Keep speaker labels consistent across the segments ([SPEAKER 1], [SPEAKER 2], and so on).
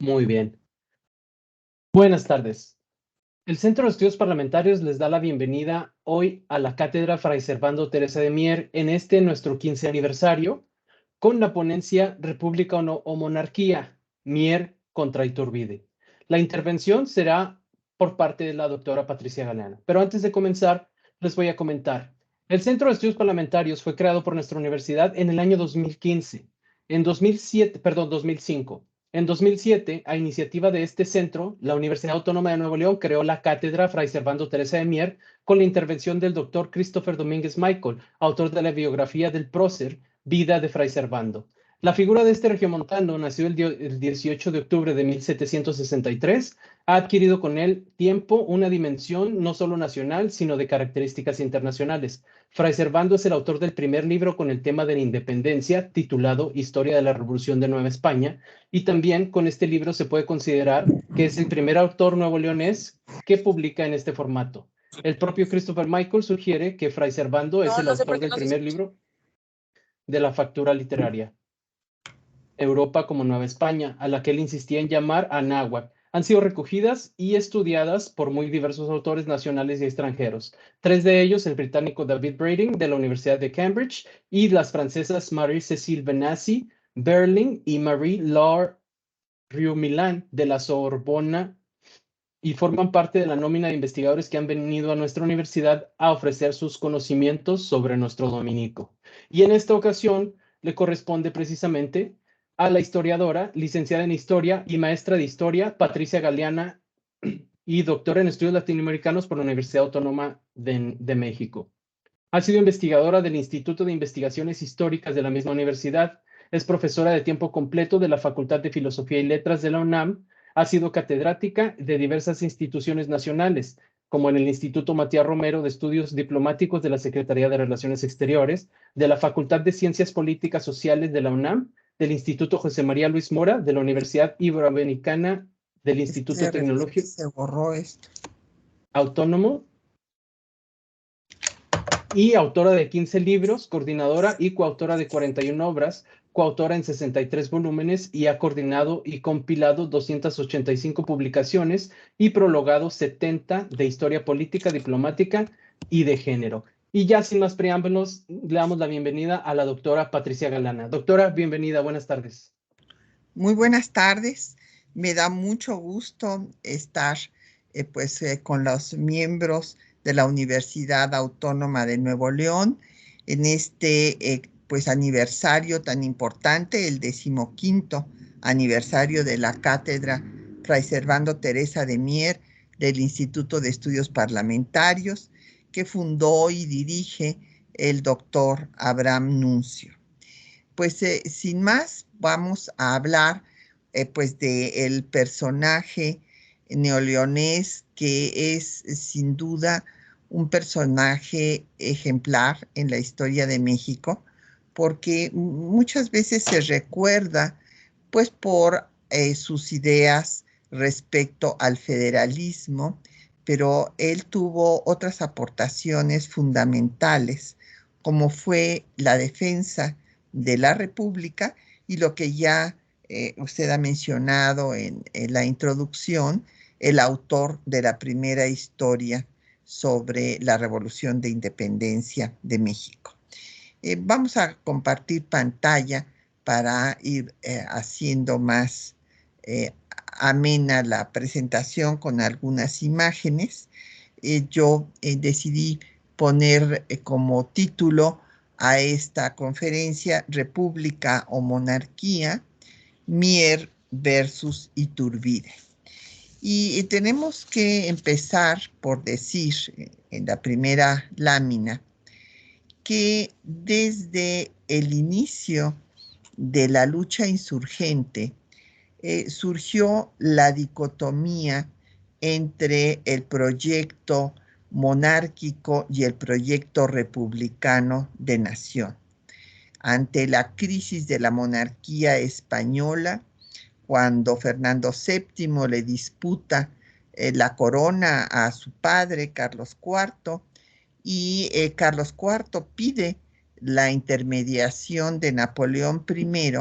[SPEAKER 1] Muy bien. Buenas tardes. El Centro de Estudios Parlamentarios les da la bienvenida hoy a la Cátedra Fray Servando Teresa de Mier en nuestro 15 aniversario con la ponencia República o Monarquía, Mier contra Iturbide. La intervención será por parte de la doctora Patricia Galeana. Pero antes de comenzar, les voy a comentar. El Centro de Estudios Parlamentarios fue creado por nuestra universidad en el año 2015. En 2005. En 2007, a iniciativa de este centro, la Universidad Autónoma de Nuevo León creó la Cátedra Fray Servando Teresa de Mier con la intervención del doctor Christopher Domínguez Michael, autor de la biografía del prócer, Vida de Fray Servando. La figura de este regiomontano nació el 18 de octubre de 1763, ha adquirido con el tiempo una dimensión no solo nacional, sino de características internacionales. Fray Servando es el autor del primer libro con el tema de la independencia, titulado Historia de la Revolución de Nueva España, y también con este libro se puede considerar que es el primer autor nuevo-leonés que publica en este formato. El propio Christopher Michael sugiere que Fray Servando es el autor del primer libro de la factura literaria, Europa como Nueva España, a la que él insistía en llamar Anáhuac. Han sido recogidas y estudiadas por muy diversos autores nacionales y extranjeros. Tres de ellos, el británico David Brading de la Universidad de Cambridge y las francesas Marie-Cécile Benassi, Berling y Marie-Laure Rieu-Milán de la Sorbona, y forman parte de la nómina de investigadores que han venido a nuestra universidad a ofrecer sus conocimientos sobre nuestro dominico. Y en esta ocasión le corresponde precisamente a la historiadora, licenciada en Historia y maestra de Historia, Patricia Galeana, y doctora en Estudios Latinoamericanos por la Universidad Autónoma de México. Ha sido investigadora del Instituto de Investigaciones Históricas de la misma universidad. Es profesora de tiempo completo de la Facultad de Filosofía y Letras de la UNAM. Ha sido catedrática de diversas instituciones nacionales, como en el Instituto Matías Romero de Estudios Diplomáticos de la Secretaría de Relaciones Exteriores, de la Facultad de Ciencias Políticas Sociales de la UNAM, del Instituto José María Luis Mora, de la Universidad Iberoamericana, del Instituto Tecnológico
[SPEAKER 2] se borró esto.
[SPEAKER 1] Autónomo, y autora de 15 libros, coordinadora y coautora de 41 obras, coautora en 63 volúmenes y ha coordinado y compilado 285 publicaciones y prologado 70 de historia política, diplomática y de género. Y ya sin más preámbulos, le damos la bienvenida a la doctora Patricia Galeana. Doctora, bienvenida, buenas tardes.
[SPEAKER 2] Muy buenas tardes. Me da mucho gusto estar con los miembros de la Universidad Autónoma de Nuevo León en este aniversario tan importante, el 15º aniversario de la Cátedra Fray Servando Teresa de Mier del Instituto de Estudios Parlamentarios, que fundó y dirige el doctor Abraham Nuncio. Pues sin más, vamos a hablar del personaje neoleonés que es sin duda un personaje ejemplar en la historia de México, porque muchas veces se recuerda pues por sus ideas respecto al federalismo, pero él tuvo otras aportaciones fundamentales, como fue la defensa de la República y lo que ya usted ha mencionado en la introducción, el autor de la primera historia sobre la Revolución de Independencia de México. Vamos a compartir pantalla para ir haciendo más amena la presentación con algunas imágenes. Yo decidí poner como título a esta conferencia República o Monarquía, Mier versus Iturbide. Y tenemos que empezar por decir en la primera lámina que desde el inicio de la lucha insurgente surgió la dicotomía entre el proyecto monárquico y el proyecto republicano de nación. Ante la crisis de la monarquía española, cuando Fernando VII le disputa la corona a su padre, Carlos IV, y Carlos IV pide la intermediación de Napoleón I,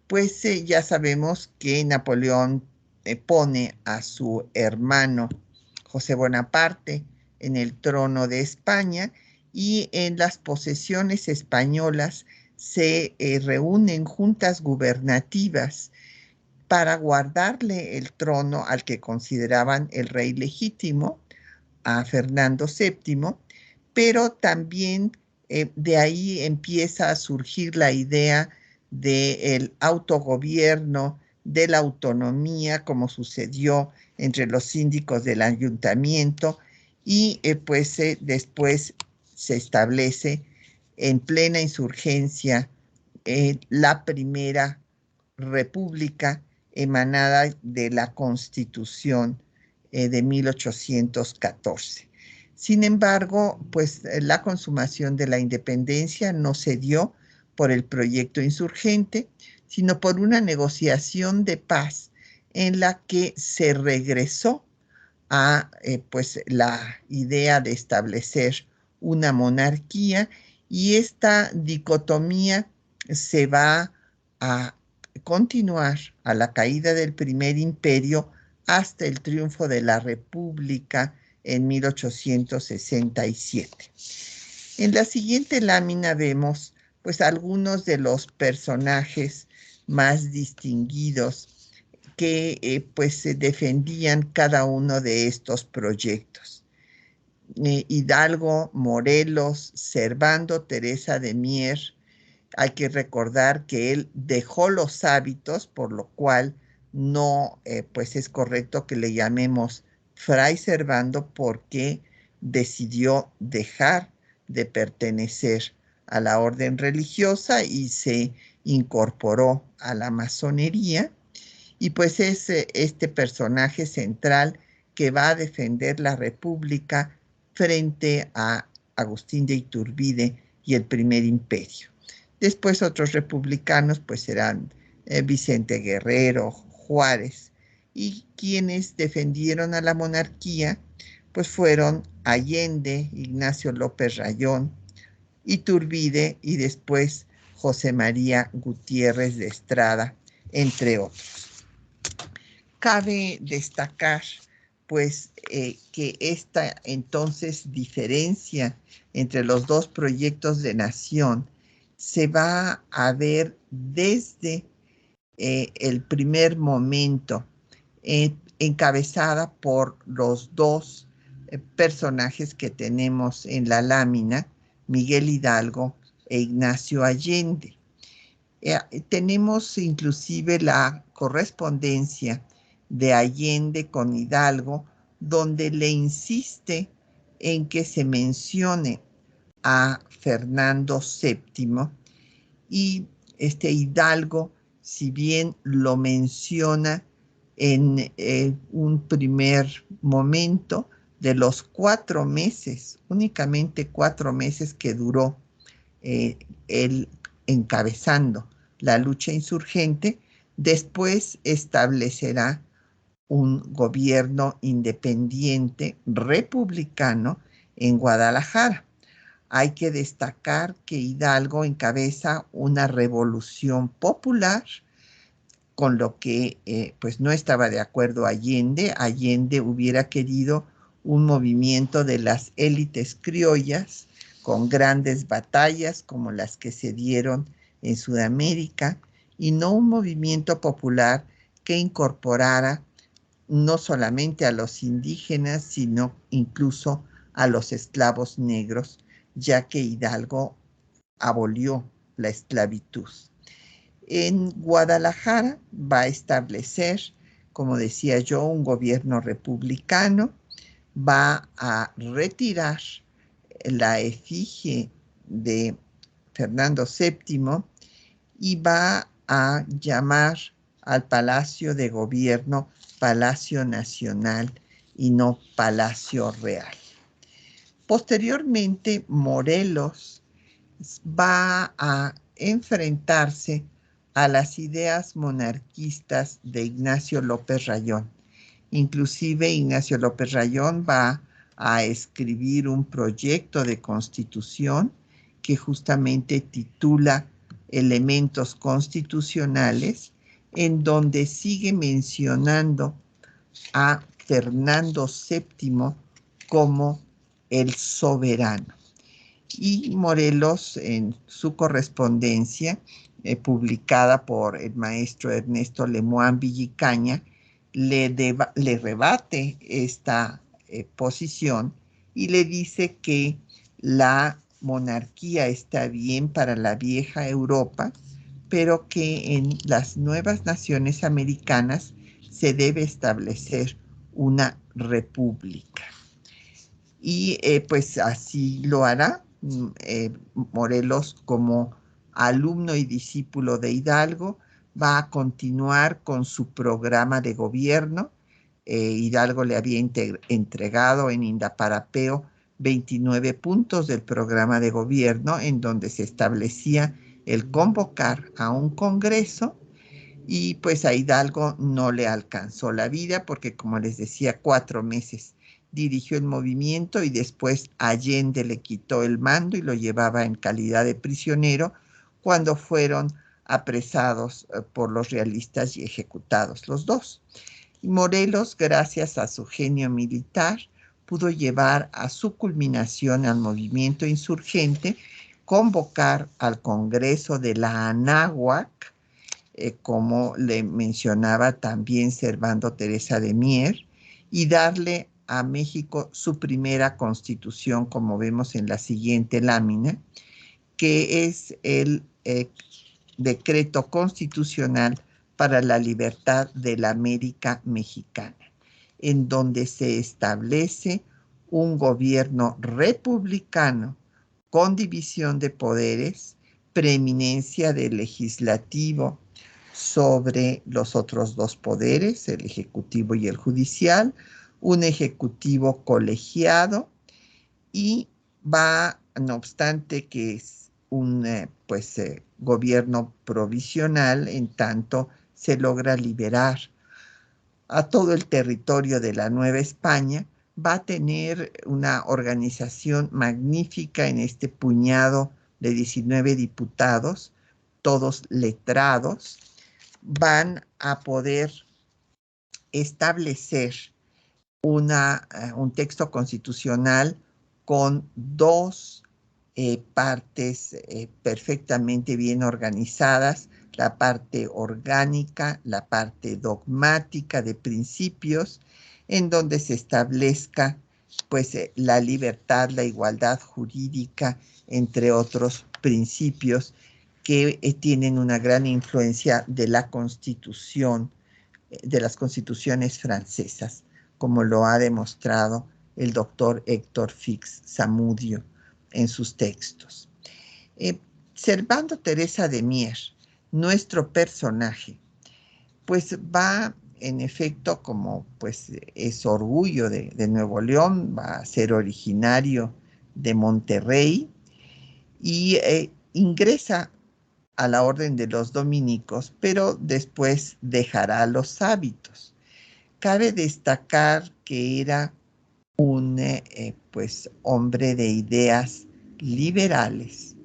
[SPEAKER 2] pues ya sabemos que Napoleón pone a su hermano José Bonaparte en el trono de España y en las posesiones españolas se reúnen juntas gubernativas para guardarle el trono al que consideraban el rey legítimo, a Fernando VII, pero también de ahí empieza a surgir la idea del autogobierno, de la autonomía, como sucedió entre los síndicos del ayuntamiento, y después se establece en plena insurgencia la primera república emanada de la Constitución de 1814. Sin embargo, pues la consumación de la independencia no se dio por el proyecto insurgente, sino por una negociación de paz en la que se regresó a pues la idea de establecer una monarquía, y esta dicotomía se va a continuar a la caída del primer imperio hasta el triunfo de la República en 1867. En la siguiente lámina vemos pues algunos de los personajes más distinguidos que pues se defendían cada uno de estos proyectos. Hidalgo, Morelos, Servando Teresa de Mier. Hay que recordar que él dejó los hábitos, por lo cual no pues es correcto que le llamemos Fray Servando, porque decidió dejar de pertenecer a la orden religiosa y se incorporó a la masonería. Y pues es este personaje central que va a defender la República frente a Agustín de Iturbide y el Primer Imperio. Después otros republicanos pues serán Vicente Guerrero, Juárez, y quienes defendieron a la monarquía pues fueron Allende, Ignacio López Rayón, Iturbide y después José María Gutiérrez de Estrada, entre otros. Cabe destacar pues que esta entonces diferencia entre los dos proyectos de nación se va a ver desde el primer momento, encabezada por los dos personajes que tenemos en la lámina, Miguel Hidalgo e Ignacio Allende. Tenemos inclusive la correspondencia de Allende con Hidalgo, donde le insiste en que se mencione a Fernando VII, y Hidalgo, si bien lo menciona en un primer momento, de los 4 meses, únicamente 4 meses que duró él encabezando la lucha insurgente, después establecerá un gobierno independiente republicano en Guadalajara. Hay que destacar que Hidalgo encabeza una revolución popular, con lo que pues no estaba de acuerdo Allende. Allende hubiera querido un movimiento de las élites criollas con grandes batallas como las que se dieron en Sudamérica, y no un movimiento popular que incorporara no solamente a los indígenas, sino incluso a los esclavos negros, ya que Hidalgo abolió la esclavitud. En Guadalajara va a establecer, como decía yo, un gobierno republicano, va a retirar la efigie de Fernando VII y va a llamar al Palacio de Gobierno, Palacio Nacional y no Palacio Real. Posteriormente, Morelos va a enfrentarse a las ideas monarquistas de Ignacio López Rayón. Inclusive Ignacio López Rayón va a escribir un proyecto de constitución que justamente titula Elementos Constitucionales, en donde sigue mencionando a Fernando VII como el soberano. Y Morelos, en su correspondencia publicada por el maestro Ernesto Lemoine Villicaña, le rebate esta posición y le dice que la monarquía está bien para la vieja Europa, pero que en las nuevas naciones americanas se debe establecer una república. Y pues así lo hará. Morelos, como alumno y discípulo de Hidalgo, va a continuar con su programa de gobierno. Hidalgo le había entregado en Indaparapeo 29 puntos del programa de gobierno, en donde se establecía el convocar a un congreso, y pues a Hidalgo no le alcanzó la vida porque, como les decía, 4 meses dirigió el movimiento y después Allende le quitó el mando y lo llevaba en calidad de prisionero cuando fueron apresados por los realistas y ejecutados los dos. Y Morelos, gracias a su genio militar, pudo llevar a su culminación al movimiento insurgente, convocar al Congreso de la Anáhuac, como le mencionaba también Servando Teresa de Mier, y darle a México su primera constitución, como vemos en la siguiente lámina, que es el decreto constitucional para la libertad de la América Mexicana, en donde se establece un gobierno republicano con división de poderes, preeminencia del legislativo sobre los otros dos poderes, el ejecutivo y el judicial, un ejecutivo colegiado, y va, no obstante que es un gobierno provisional, en tanto se logra liberar a todo el territorio de la Nueva España, va a tener una organización magnífica en este puñado de 19 diputados, todos letrados. Van a poder establecer un texto constitucional con dos partes perfectamente bien organizadas: la parte orgánica, la parte dogmática de principios, en donde se establezca pues la libertad, la igualdad jurídica, entre otros principios que tienen una gran influencia de la Constitución, de las constituciones francesas, como lo ha demostrado el doctor Héctor Fix Zamudio en sus textos. Servando Teresa de Mier, nuestro personaje, pues va, en efecto, como pues es orgullo de Nuevo León, va a ser originario de Monterrey y ingresa a la orden de los dominicos, pero después dejará los hábitos. Cabe destacar que era un hombre de ideas liberales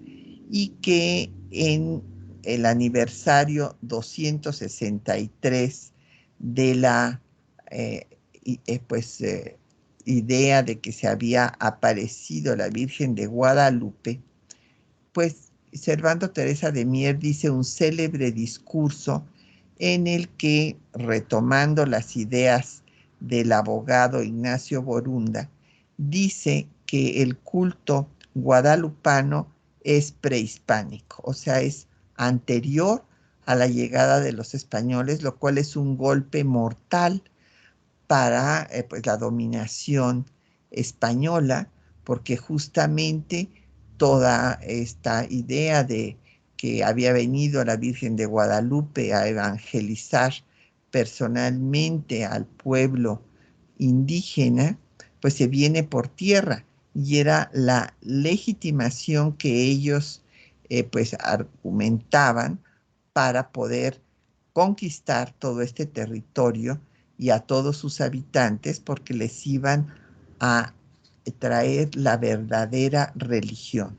[SPEAKER 2] y que en el aniversario 263 de la idea de que se había aparecido la Virgen de Guadalupe, pues Servando Teresa de Mier dice un célebre discurso en el que, retomando las ideas del abogado Ignacio Borunda, dice que el culto guadalupano es prehispánico, o sea, es anterior a la llegada de los españoles, lo cual es un golpe mortal para la dominación española, porque justamente toda esta idea de que había venido la Virgen de Guadalupe a evangelizar personalmente al pueblo indígena, pues se viene por tierra y era la legitimación que ellos pues argumentaban para poder conquistar todo este territorio y a todos sus habitantes porque les iban a traer la verdadera religión.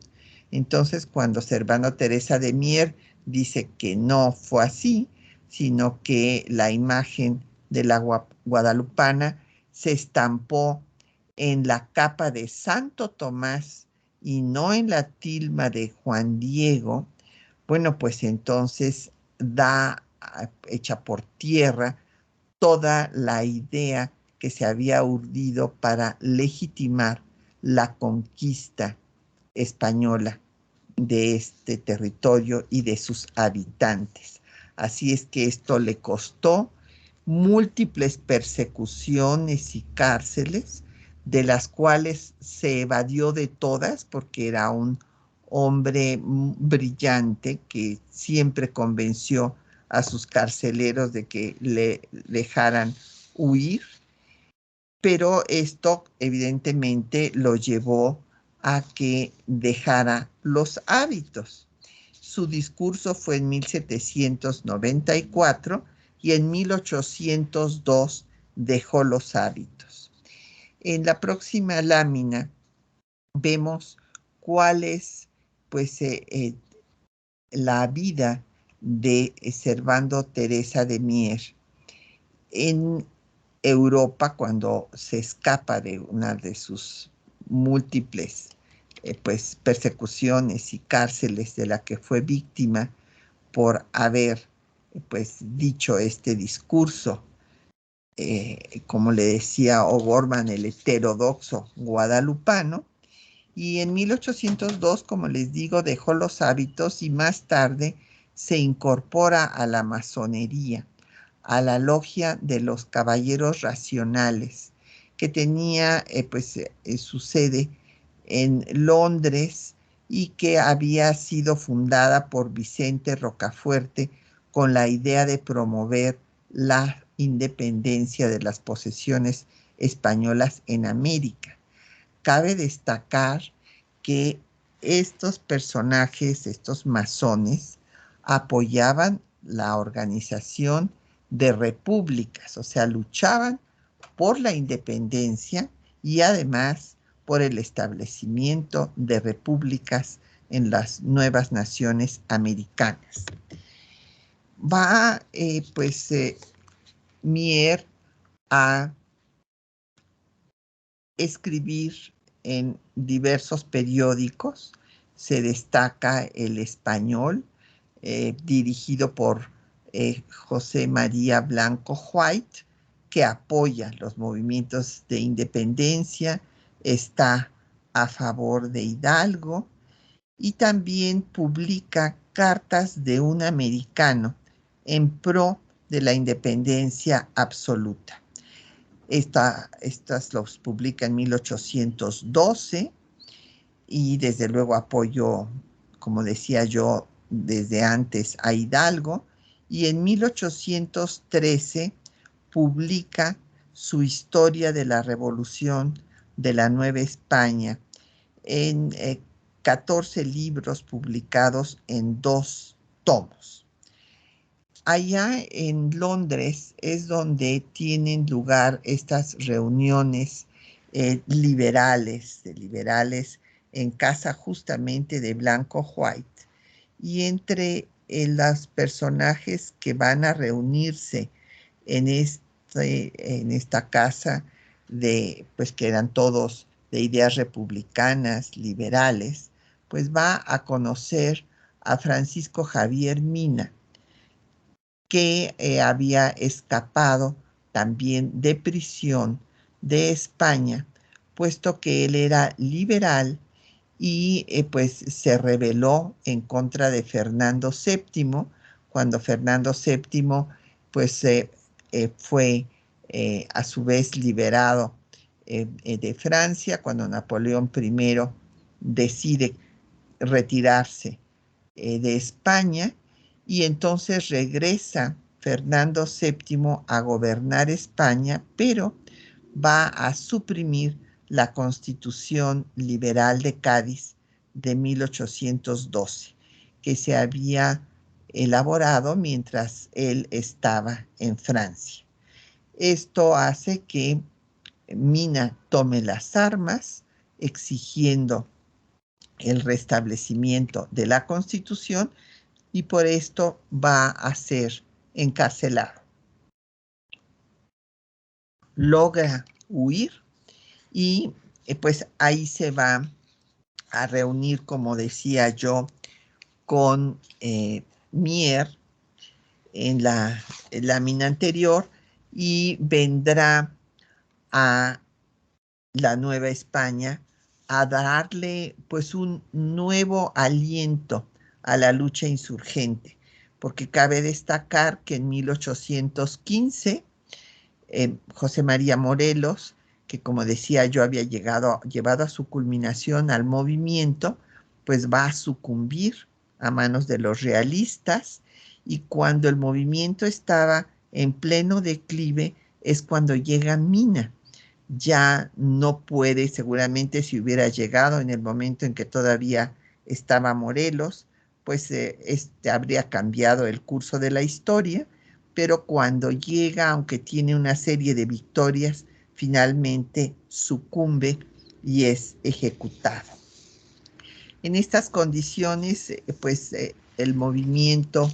[SPEAKER 2] Entonces, cuando Servando Teresa de Mier dice que no fue así, sino que la imagen de la guadalupana se estampó en la capa de Santo Tomás y no en la tilma de Juan Diego, bueno, pues entonces da hecha por tierra toda la idea que se había urdido para legitimar la conquista española de este territorio y de sus habitantes. Así es que esto le costó múltiples persecuciones y cárceles, de las cuales se evadió de todas porque era un hombre brillante que siempre convenció a sus carceleros de que le dejaran huir, pero esto evidentemente lo llevó a que dejara los hábitos. Su discurso fue en 1794 y en 1802 dejó los hábitos. En la próxima lámina vemos cuál es pues, la vida de Servando Teresa de Mier en Europa cuando se escapa de una de sus múltiples pues, persecuciones y cárceles de la que fue víctima por haber pues, dicho este discurso, como le decía O'Gorman, el heterodoxo guadalupano. Y en 1802, como les digo, dejó los hábitos y más tarde se incorpora a la masonería, a la logia de los caballeros racionales, que tenía su sede en Londres y que había sido fundada por Vicente Rocafuerte con la idea de promover la independencia de las posesiones españolas en América. Cabe destacar que estos personajes, estos masones, apoyaban la organización de repúblicas, o sea, luchaban por la independencia y además por el establecimiento de repúblicas en las nuevas naciones americanas. Va, Mier a escribir en diversos periódicos. Se destaca El Español, dirigido por José María Blanco White, que apoya los movimientos de independencia, está a favor de Hidalgo y también publica Cartas de un americano en pro de la independencia absoluta. Estas los publica en 1812 y desde luego apoyó, como decía yo, desde antes a Hidalgo, y en 1813 publica su Historia de la Revolución de la Nueva España en 14 libros publicados en 2 tomos. Allá en Londres es donde tienen lugar estas reuniones liberales en casa justamente de Blanco White. Y entre los personajes que van a reunirse en esta casa pues que eran todos de ideas republicanas, liberales, pues va a conocer a Francisco Javier Mina, que había escapado también de prisión de España, puesto que él era liberal y pues se rebeló en contra de Fernando VII, cuando Fernando VII pues fue a su vez liberado de Francia, cuando Napoleón I decide retirarse de España, y entonces regresa Fernando VII a gobernar España, pero va a suprimir la Constitución Liberal de Cádiz de 1812, que se había elaborado mientras él estaba en Francia. Esto hace que Mina tome las armas, exigiendo el restablecimiento de la Constitución, y por esto va a ser encarcelado. Logra huir y pues ahí se va a reunir, como decía yo, con Mier en la lámina anterior, y vendrá a la Nueva España a darle pues un nuevo aliento a la lucha insurgente, porque cabe destacar que en 1815 José María Morelos, que como decía yo había llevado a su culminación al movimiento, pues va a sucumbir a manos de los realistas, y cuando el movimiento estaba en pleno declive es cuando llega Mina. Ya no puede, seguramente si hubiera llegado en el momento en que todavía estaba Morelos, pues habría cambiado el curso de la historia, pero cuando llega, aunque tiene una serie de victorias, finalmente sucumbe y es ejecutado. En estas condiciones, pues el movimiento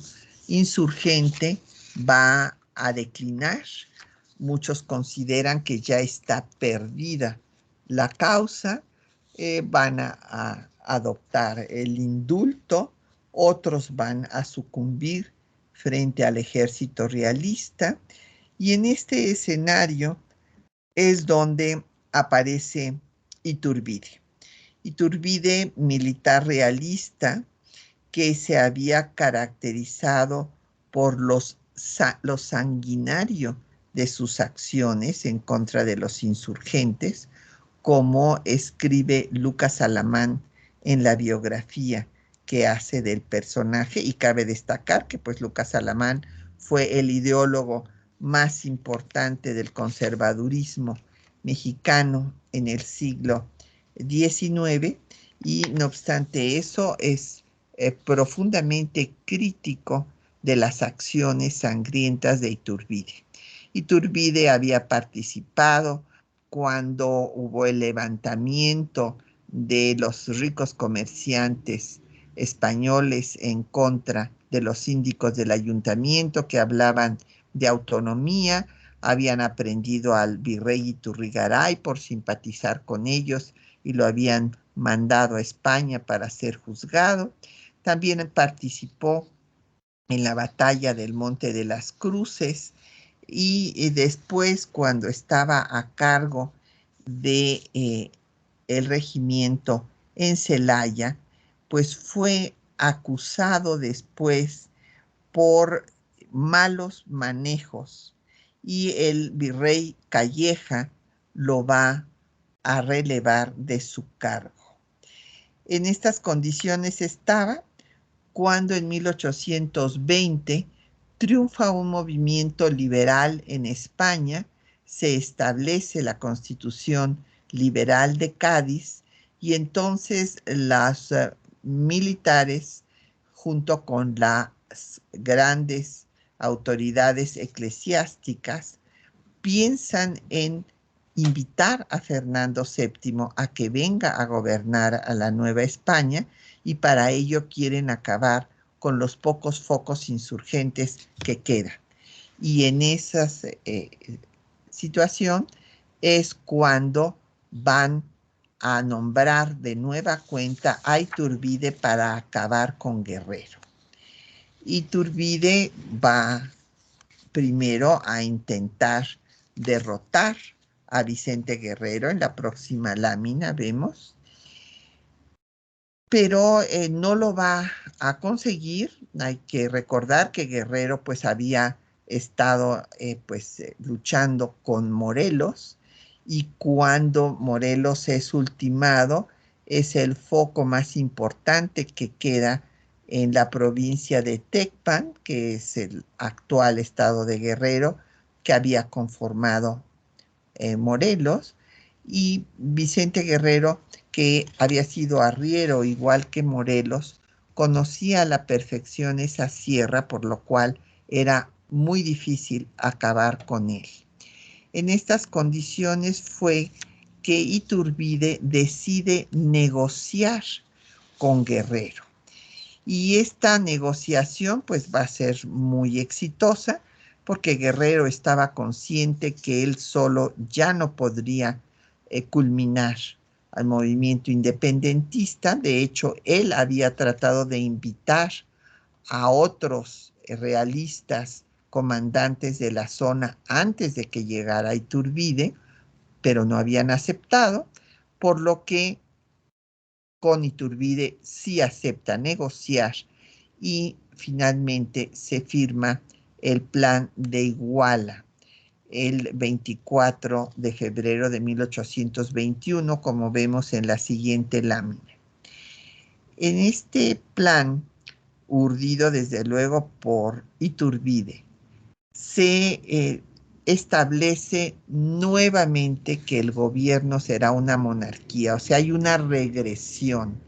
[SPEAKER 2] insurgente va a declinar. Muchos consideran que ya está perdida la causa, van a adoptar el indulto, otros van a sucumbir frente al ejército realista, y en este escenario es donde aparece Iturbide. Iturbide, militar realista, que se había caracterizado por lo sanguinario de sus acciones en contra de los insurgentes, como escribe Lucas Alamán en la biografía que hace del personaje, y cabe destacar que pues Lucas Alamán fue el ideólogo más importante del conservadurismo mexicano en el siglo XIX, y no obstante eso es profundamente crítico de las acciones sangrientas de Iturbide. Iturbide había participado cuando hubo el levantamiento de los ricos comerciantes españoles en contra de los síndicos del ayuntamiento, que hablaban de autonomía. Habían aprendido al virrey Iturrigaray por simpatizar con ellos y lo habían mandado a España para ser juzgado. También participó en la batalla del Monte de las Cruces, y después, cuando estaba a cargo de el regimiento en Celaya, pues fue acusado después por malos manejos, y el virrey Calleja lo va a relevar de su cargo. En estas condiciones estaba cuando en 1820 triunfa un movimiento liberal en España, se establece la Constitución Liberal de Cádiz, y entonces las militares, junto con las grandes autoridades eclesiásticas, piensan en invitar a Fernando VII a que venga a gobernar a la Nueva España, y para ello quieren acabar con los pocos focos insurgentes que quedan. Y en esa situación es cuando van a nombrar de nueva cuenta a Iturbide para acabar con Guerrero. Iturbide va primero a intentar derrotar a Vicente Guerrero, en la próxima lámina vemos, pero no lo va a conseguir. Hay que recordar que Guerrero pues había estado luchando con Morelos, y cuando Morelos es ultimado es el foco más importante que queda en la provincia de Tecpan, que es el actual estado de Guerrero, que había conformado Morelos, y Vicente Guerrero, que había sido arriero igual que Morelos, conocía a la perfección esa sierra, por lo cual era muy difícil acabar con él. En estas condiciones fue que Iturbide decide negociar con Guerrero. Y esta negociación pues va a ser muy exitosa porque Guerrero estaba consciente que él solo ya no podría culminar al movimiento independentista. De hecho, él había tratado de invitar a otros realistas comandantes de la zona antes de que llegara Iturbide, pero no habían aceptado, por lo que con Iturbide sí acepta negociar y finalmente se firma el Plan de Iguala el 24 de febrero de 1821, como vemos en la siguiente lámina. En este plan, urdido desde luego por Iturbide, se establece nuevamente que el gobierno será una monarquía, o sea, hay una regresión.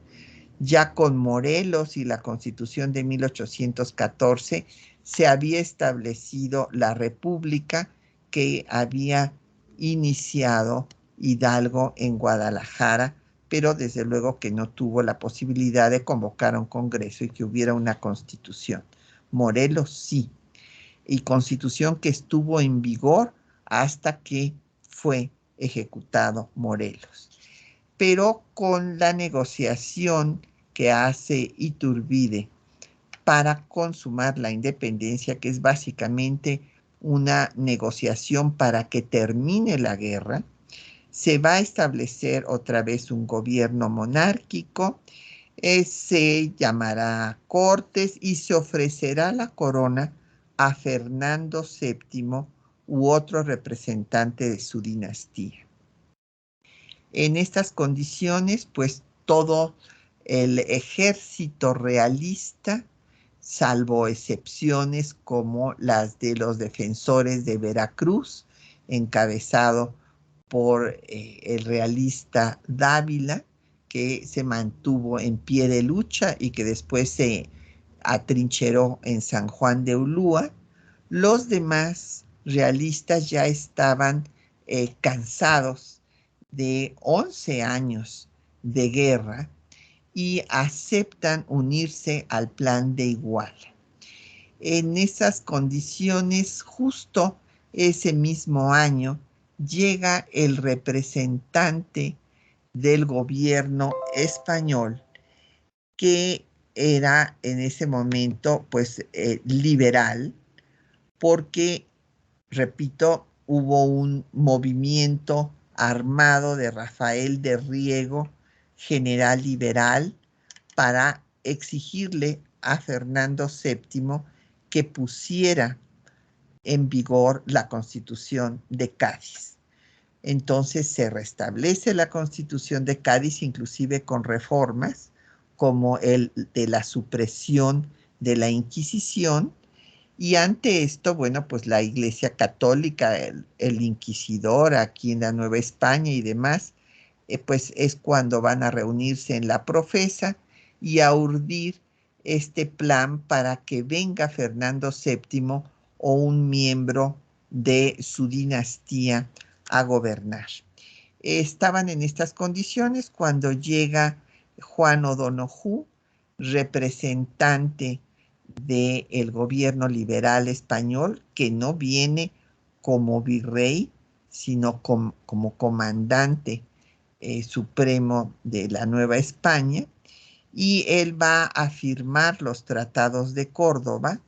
[SPEAKER 2] Ya con Morelos y la Constitución de 1814 se había establecido la república que había iniciado Hidalgo en Guadalajara, pero desde luego que no tuvo la posibilidad de convocar a un congreso y que hubiera una constitución. Morelos sí, y constitución que estuvo en vigor hasta que fue ejecutado Morelos. Pero con la negociación que hace Iturbide para consumar la independencia, que es básicamente una negociación para que termine la guerra, se va a establecer otra vez un gobierno monárquico, se llamará Cortes y se ofrecerá la corona a Fernando VII u otro representante de su dinastía. En estas condiciones, pues todo el ejército realista, salvo excepciones como las de los defensores de Veracruz, encabezado por el realista Dávila, que se mantuvo en pie de lucha y que después se atrincheró en San Juan de Ulúa. Los demás realistas ya estaban cansados de 11 años de guerra y aceptan unirse al plan de Iguala. En esas condiciones, justo ese mismo año, llega el representante del gobierno español, que era en ese momento pues liberal, porque, repito, hubo un movimiento armado de Rafael de Riego, general liberal, para exigirle a Fernando VII que pusiera en vigor la Constitución de Cádiz. Entonces se restablece la Constitución de Cádiz, inclusive con reformas, como el de la supresión de la Inquisición. Y ante esto, bueno, pues la Iglesia Católica, el inquisidor aquí en la Nueva España y demás, pues es cuando van a reunirse en la Profesa y a urdir este plan para que venga Fernando VII o un miembro de su dinastía a gobernar. Estaban en estas condiciones cuando llega Juan O'Donoghue, representante del gobierno liberal español, que no viene como virrey, sino como comandante supremo de la Nueva España, y él va a firmar los tratados de Córdoba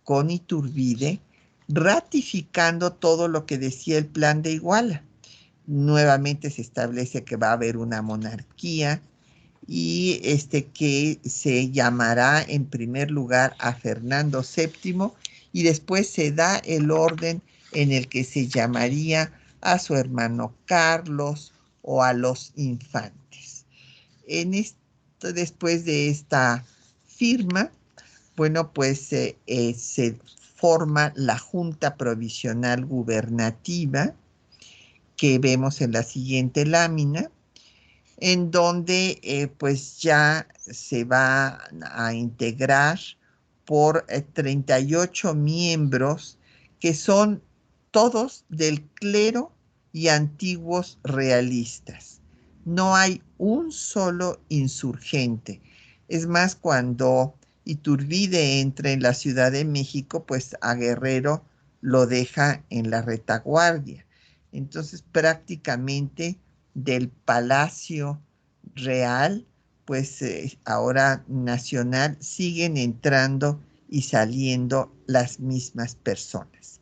[SPEAKER 2] con Iturbide, ratificando todo lo que decía el plan de Iguala. Nuevamente se establece que va a haber una monarquía y que se llamará en primer lugar a Fernando VII y después se da el orden en el que se llamaría a su hermano Carlos o a los infantes. Después de esta firma, bueno, pues se forma la Junta Provisional Gubernativa, que vemos en la siguiente lámina, en donde pues ya se va a integrar por 38 miembros que son todos del clero y antiguos realistas. No hay un solo insurgente. Es más, cuando Iturbide entra en la Ciudad de México, pues a Guerrero lo deja en la retaguardia. Entonces, prácticamente del Palacio Real, pues ahora nacional, siguen entrando y saliendo las mismas personas.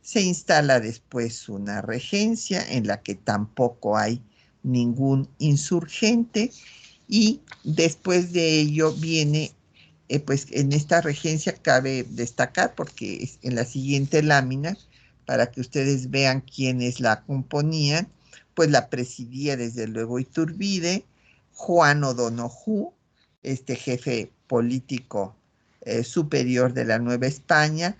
[SPEAKER 2] Se instala después una regencia en la que tampoco hay ningún insurgente, y después de ello viene, pues en esta regencia cabe destacar, porque en la siguiente lámina, para que ustedes vean quiénes la componían, pues la presidía desde luego Iturbide, Juan O'Donojú, este jefe político superior de la Nueva España,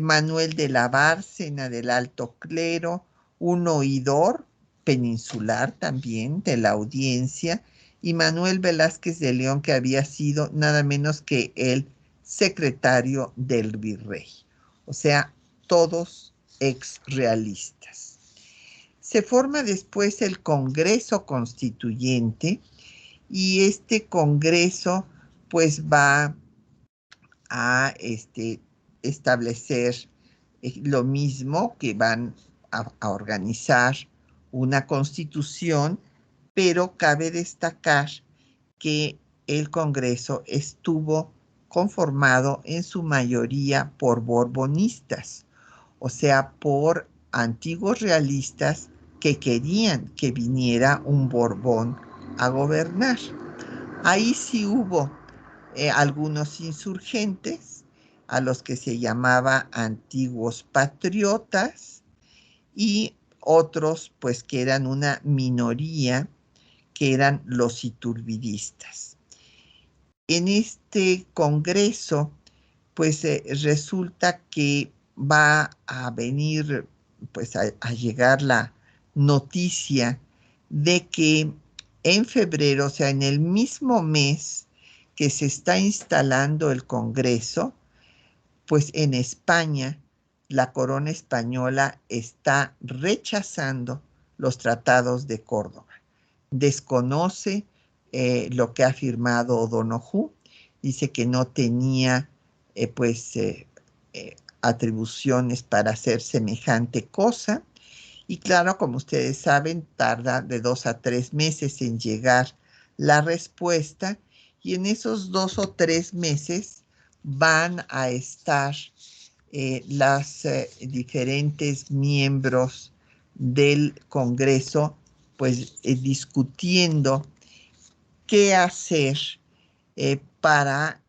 [SPEAKER 2] Manuel de la Bárcena del Alto Clero, un oidor peninsular también de la Audiencia, y Manuel Velázquez de León, que había sido nada menos que el secretario del virrey. O sea, todos exrealistas. Se forma después el Congreso Constituyente, y este Congreso pues va a establecer lo mismo, que van a organizar una constitución, pero cabe destacar que el Congreso estuvo conformado en su mayoría por borbonistas, o sea, por antiguos realistas que querían que viniera un Borbón a gobernar. Ahí sí hubo algunos insurgentes, a los que se llamaba antiguos patriotas, y otros pues que eran una minoría, que eran los iturbidistas. En este congreso pues resulta que va a venir, pues a llegar la noticia de que en febrero, o sea, en el mismo mes que se está instalando el Congreso, pues en España la corona española está rechazando los tratados de Córdoba. Desconoce lo que ha firmado O'Donojú, dice que no tenía atribuciones para hacer semejante cosa, y claro, como ustedes saben, tarda de 2 a 3 meses en llegar la respuesta, y en esos 2 o 3 meses van a estar las diferentes miembros del Congreso pues discutiendo qué hacer para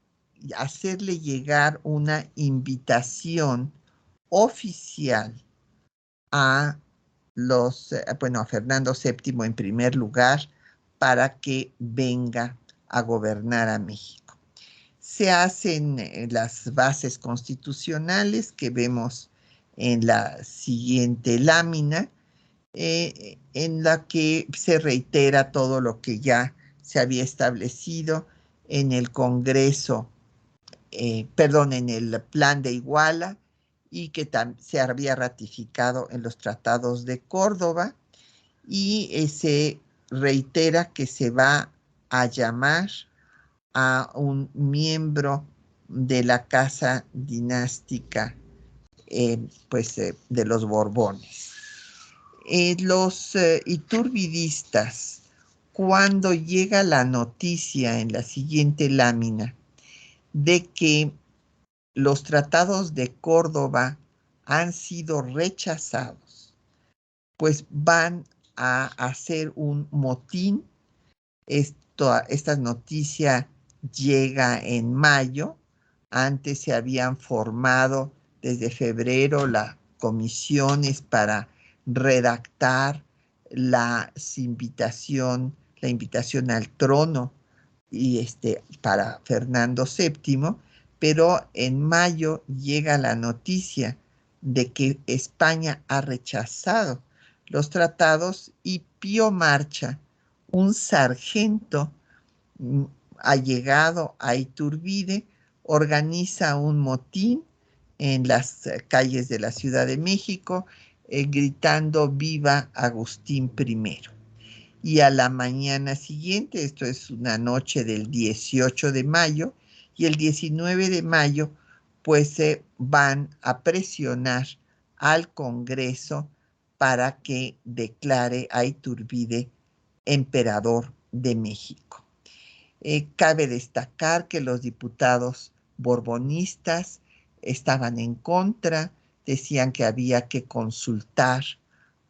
[SPEAKER 2] hacerle llegar una invitación oficial a a Fernando VII en primer lugar, para que venga a gobernar a México. Se hacen las bases constitucionales que vemos en la siguiente lámina, en la que se reitera todo lo que ya se había establecido en el Congreso, en el Plan de Iguala, y que se había ratificado en los tratados de Córdoba, y se reitera que se va a llamar a un miembro de la casa dinástica de los Borbones. Los iturbidistas, cuando llega la noticia en la siguiente lámina de que los tratados de Córdoba han sido rechazados, pues van a hacer un motín. Esta noticia llega en mayo. Antes se habían formado desde febrero las comisiones para redactar la invitación al trono para Fernando VII, pero en mayo llega la noticia de que España ha rechazado los tratados y Pío Marcha, un sargento mm, allegado a Iturbide, organiza un motín en las calles de la Ciudad de México, gritando "Viva Agustín I". Y a la mañana siguiente, esto es una noche del 18 de mayo, y el 19 de mayo, pues se van a presionar al Congreso para que declare a Iturbide emperador de México. Cabe destacar que los diputados borbonistas estaban en contra, decían que había que consultar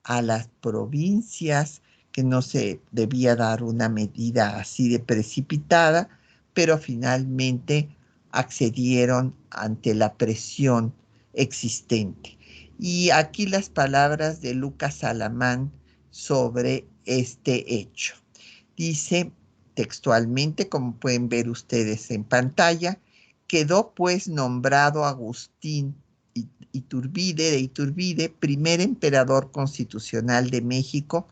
[SPEAKER 2] a las provincias, que no se debía dar una medida así de precipitada, pero finalmente accedieron ante la presión existente. Y aquí las palabras de Lucas Alamán sobre este hecho. Dice textualmente, como pueden ver ustedes en pantalla: quedó pues nombrado Agustín Iturbide de Iturbide, primer emperador constitucional de México,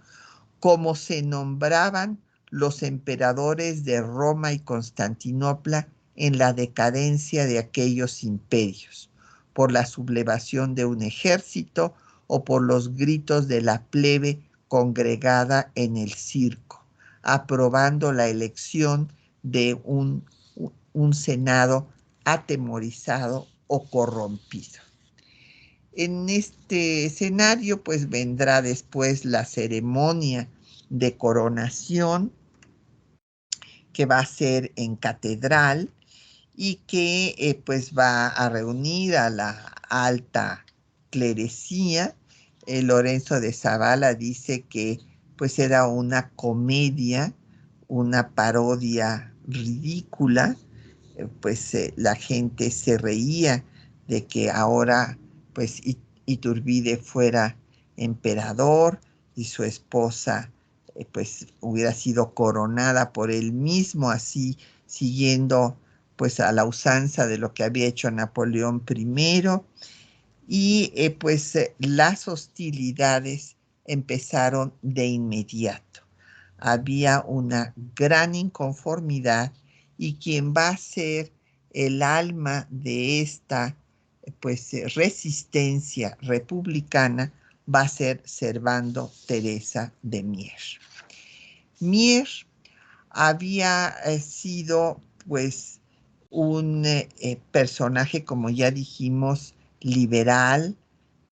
[SPEAKER 2] como se nombraban los emperadores de Roma y Constantinopla en la decadencia de aquellos imperios, por la sublevación de un ejército o por los gritos de la plebe congregada en el circo, aprobando la elección de un senado atemorizado o corrompido. En este escenario, pues vendrá después la ceremonia de coronación, que va a ser en catedral y que pues va a reunir a la alta clerecía. Lorenzo de Zavala dice que pues era una comedia, una parodia ridícula. Pues la gente se reía de que ahora pues Iturbide fuera emperador y su esposa pues hubiera sido coronada por él mismo, así siguiendo pues a la usanza de lo que había hecho Napoleón I. Y las hostilidades empezaron de inmediato. Había una gran inconformidad, y quien va a ser el alma de esta resistencia republicana va a ser Servando Teresa de Mier. Mier había sido pues un personaje, como ya dijimos, liberal,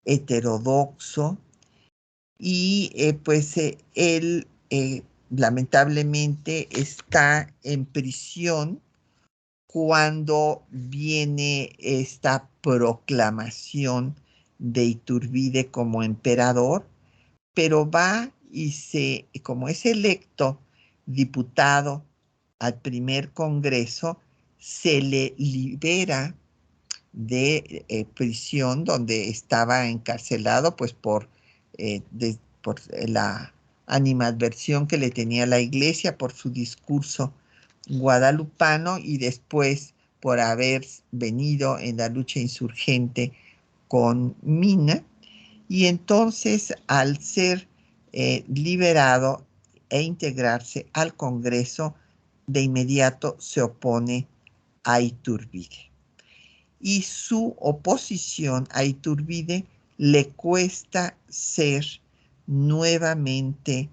[SPEAKER 2] heterodoxo, y él lamentablemente está en prisión cuando viene esta proclamación de Iturbide como emperador, pero va y como es electo diputado al primer congreso, se le libera de prisión donde estaba encarcelado, pues por la animadversión que le tenía la iglesia por su discurso guadalupano, y después por haber venido en la lucha insurgente con Mina. Y entonces, al ser liberado e integrarse al Congreso, de inmediato se opone a Iturbide. Y su oposición a Iturbide le cuesta ser nuevamente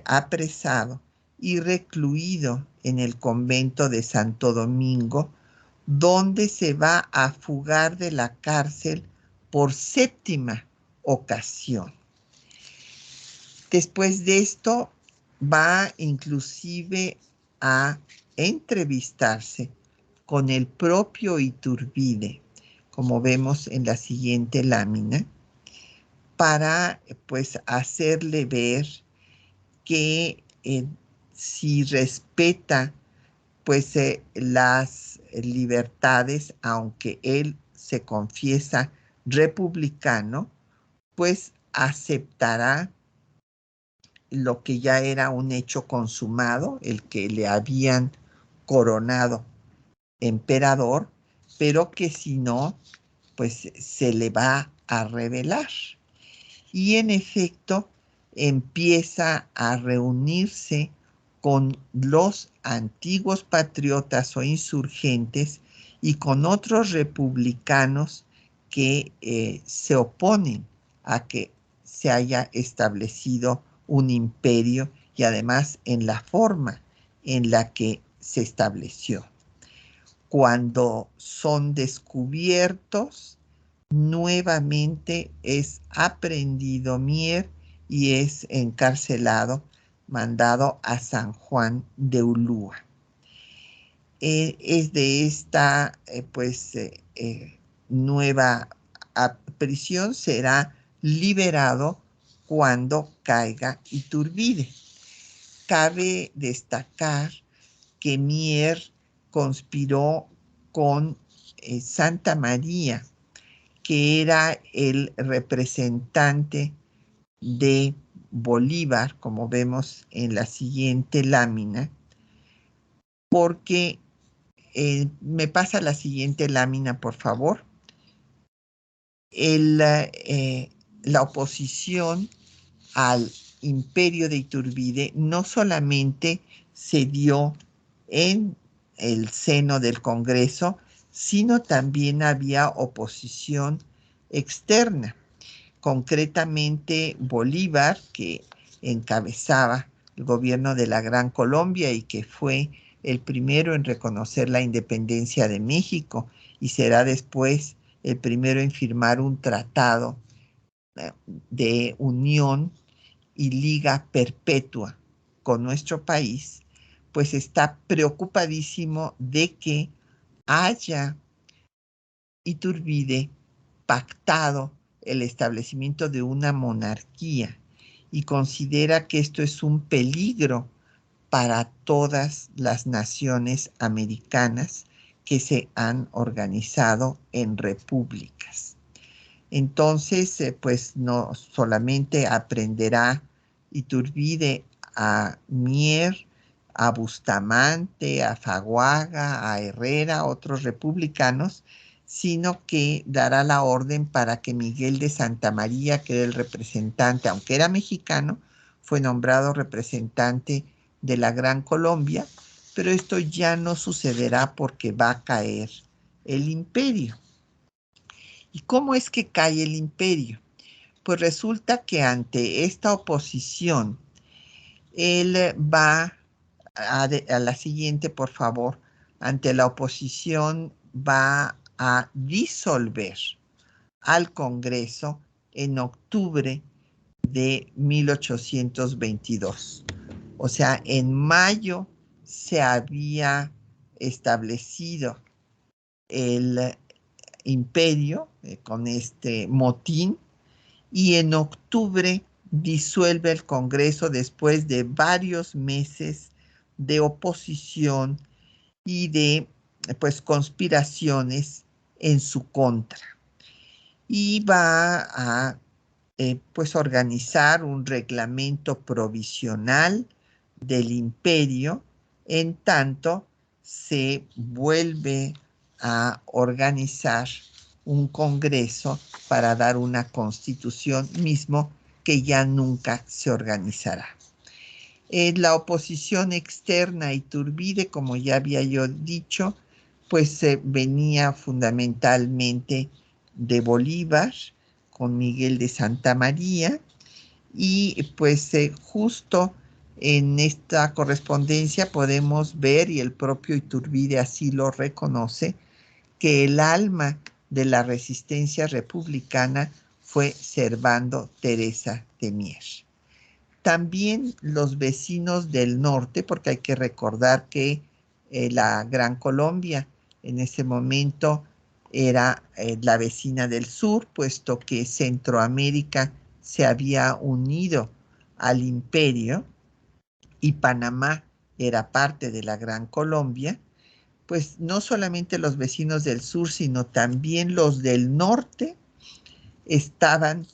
[SPEAKER 2] apresado y recluido en el convento de Santo Domingo, donde se va a fugar de la cárcel por séptima ocasión. Después de esto, va inclusive a entrevistarse con el propio Iturbide, como vemos en la siguiente lámina, para pues hacerle ver que si respeta pues las libertades, aunque él se confiesa republicano, pues aceptará lo que ya era un hecho consumado, el que le habían coronado emperador, pero que si no, pues se le va a rebelar. Y en efecto, empieza a reunirse con los antiguos patriotas o insurgentes y con otros republicanos que se oponen a que se haya establecido un imperio y además en la forma en la que se estableció. Cuando son descubiertos, nuevamente es aprehendido Mier y es encarcelado, mandado a San Juan de Ulúa. Es de esta nueva prisión, será liberado cuando caiga Iturbide. Cabe destacar que Mier conspiró con Santa María, que era el representante de Bolívar, como vemos en la siguiente lámina, porque me pasa la siguiente lámina, por favor. La oposición al imperio de Iturbide no solamente se dio en el seno del Congreso, sino también había oposición externa. Concretamente, Bolívar, que encabezaba el gobierno de la Gran Colombia y que fue el primero en reconocer la independencia de México y será después el primero en firmar un tratado de unión y liga perpetua con nuestro país, pues está preocupadísimo de que haya Iturbide pactado el establecimiento de una monarquía y considera que esto es un peligro para todas las naciones americanas que se han organizado en repúblicas. Entonces, pues no solamente aprenderá Iturbide a Mier, a Bustamante, a Faguaga, a Herrera, otros republicanos, sino que dará la orden para que Miguel de Santa María, que era el representante, aunque era mexicano, fue nombrado representante de la Gran Colombia, pero esto ya no sucederá porque va a caer el imperio. ¿Y cómo es que cae el imperio? Pues resulta que ante esta oposición, él va a la siguiente, por favor, ante la oposición va a disolver al Congreso en octubre de 1822. O sea, en mayo se había establecido el imperio con este motín y en octubre disuelve el Congreso después de varios meses de oposición y de pues conspiraciones en su contra. Y va a pues organizar un reglamento provisional del imperio, en tanto se vuelve a organizar un congreso para dar una constitución mismo que ya nunca se organizará. La oposición externa a Iturbide, como ya había yo dicho, pues venía fundamentalmente de Bolívar, con Miguel de Santa María, y pues justo en esta correspondencia podemos ver, y el propio Iturbide así lo reconoce, que el alma de la resistencia republicana fue Servando Teresa de Mier. También los vecinos del norte, porque hay que recordar que la Gran Colombia en ese momento era la vecina del sur, puesto que Centroamérica se había unido al imperio y Panamá era parte de la Gran Colombia, pues no solamente los vecinos del sur, sino también los del norte estaban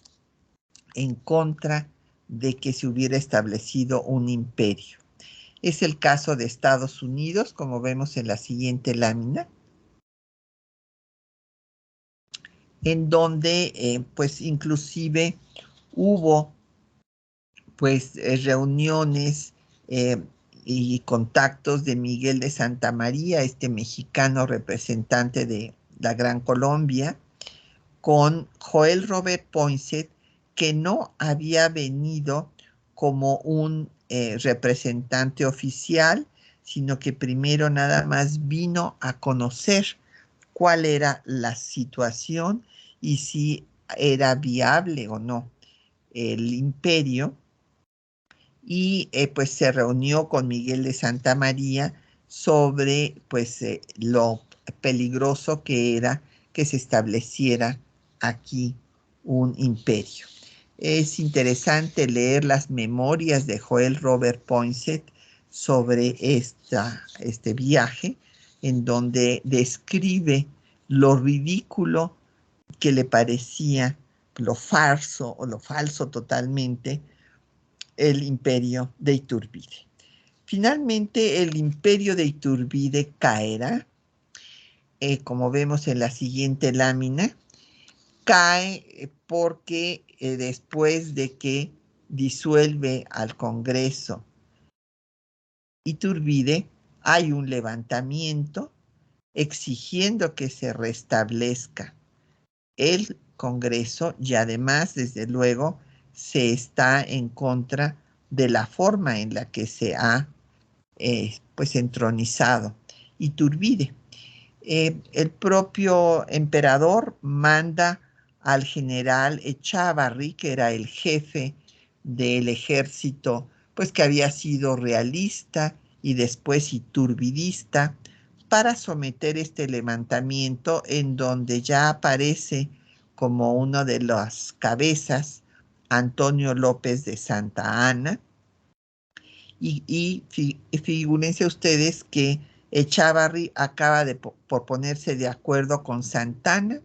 [SPEAKER 2] en contra de que se hubiera establecido un imperio. Es el caso de Estados Unidos, como vemos en la siguiente lámina, en donde pues inclusive hubo pues reuniones y contactos de Miguel de Santa María, este mexicano representante de la Gran Colombia, con Joel Robert Poinsett, que no había venido como un representante oficial, sino que primero nada más vino a conocer cuál era la situación y si era viable o no el imperio, y pues se reunió con Miguel de Santa María sobre pues lo peligroso que era que se estableciera aquí un imperio. Es interesante leer las memorias de Joel Robert Poinsett sobre este viaje, en donde describe lo ridículo que le parecía, lo farso o lo falso totalmente, el imperio de Iturbide. Finalmente, el imperio de Iturbide caerá, como vemos en la siguiente lámina, cae porque después de que disuelve al Congreso Iturbide, hay un levantamiento exigiendo que se restablezca el Congreso y además, desde luego, se está en contra de la forma en la que se ha pues entronizado Iturbide. El propio emperador manda al general Echavarri, que era el jefe del ejército, pues que había sido realista y después iturbidista, para someter este levantamiento en donde ya aparece como uno de las cabezas Antonio López de Santa Anna. Y figúrense ustedes que Echavarri acaba de por ponerse de acuerdo con Santana,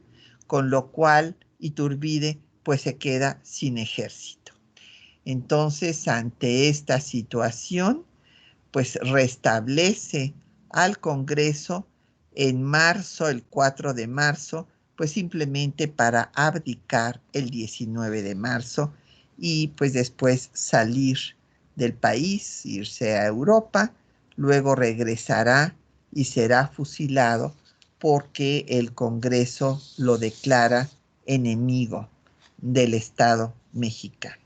[SPEAKER 2] con lo cual Iturbide pues se queda sin ejército. Entonces, ante esta situación, pues restablece al Congreso en marzo, el 4 de marzo, pues simplemente para abdicar el 19 de marzo y pues después salir del país, irse a Europa, luego regresará y será fusilado porque el Congreso lo declara enemigo del Estado mexicano.